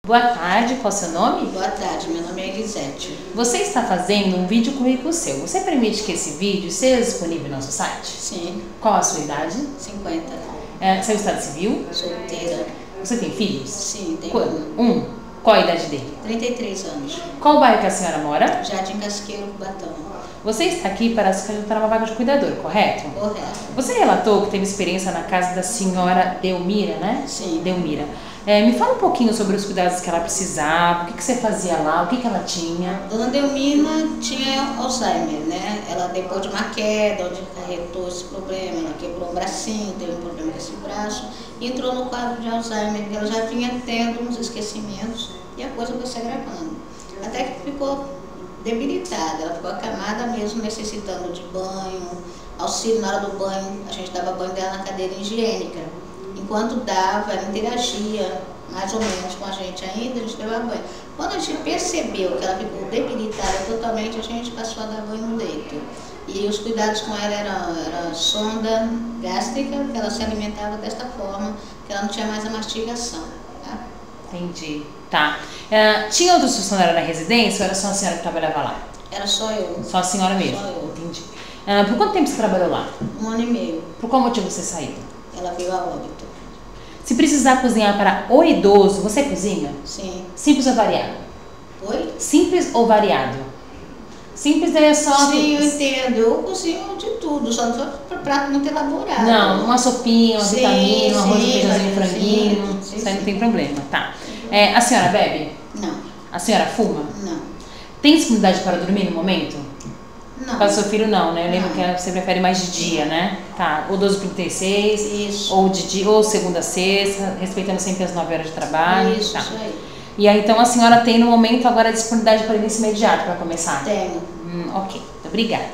Boa tarde, qual é o seu nome? Boa tarde, meu nome é Elisete. Você está fazendo um vídeo currículo seu. Você permite que esse vídeo seja disponível no nosso site? Sim. Qual a sua idade? 50. Seu estado civil? Solteira. Você tem filhos? Sim, tenho Um. Qual a idade dele? 33 anos. Qual o bairro que a senhora mora? Jardim Casqueiro, Cubatão. Você está aqui para se candidatar a uma vaga de cuidador, correto? Correto. Você relatou que teve experiência na casa da senhora Delmira, né? Sim. Delmira. Me fala um pouquinho sobre os cuidados que ela precisava, o que você fazia lá, o que ela tinha. Dona Delmina tinha Alzheimer, né? Ela, depois de uma queda, onde acarretou esse problema, ela quebrou o bracinho, teve um problema com esse braço, e entrou no quadro de Alzheimer, que ela já vinha tendo uns esquecimentos, e a coisa foi se agravando. Até que ficou debilitada, ela ficou acamada mesmo, necessitando de banho, auxílio na hora do banho, a gente dava banho dela na cadeira higiênica. Enquanto dava, ela interagia mais ou menos com a gente ainda, a gente dava banho. Quando a gente percebeu que ela ficou debilitada totalmente, a gente passou a dar banho no leito. E os cuidados com ela era sonda gástrica, que ela se alimentava desta forma, que ela não tinha mais a mastigação. Tá? Entendi. Tá. Tinha outros funcionários na residência ou era só a senhora que trabalhava lá? Era só eu. Só a senhora mesmo? Só eu. Entendi. Por quanto tempo você trabalhou lá? 1 ano e meio. Por qual motivo você saiu? Ela veio a óbito. Se precisar cozinhar para o idoso, você cozinha? Sim. Simples ou variado? Oi? Simples ou variado? Simples é só... Sim, eu entendo. Eu cozinho de tudo, só para prato muito elaborado. Não, uma sopinha, uma vitamina, um arroz de feijãozinho, franguinho. Sim, isso aí não tem problema, tá. A senhora bebe? Não. A senhora fuma? Não. Tem disponibilidade para dormir no momento? Não. Para o seu filho não, né? Eu lembro Não. que você prefere mais de dia, né? Tá, ou 12h36, Isso. ou de dia, ou segunda a sexta, respeitando sempre as 9 horas de trabalho. Isso, tá. isso aí. E aí, então, a senhora tem no momento agora a disponibilidade para início imediato para começar? Tenho. Ok, obrigada.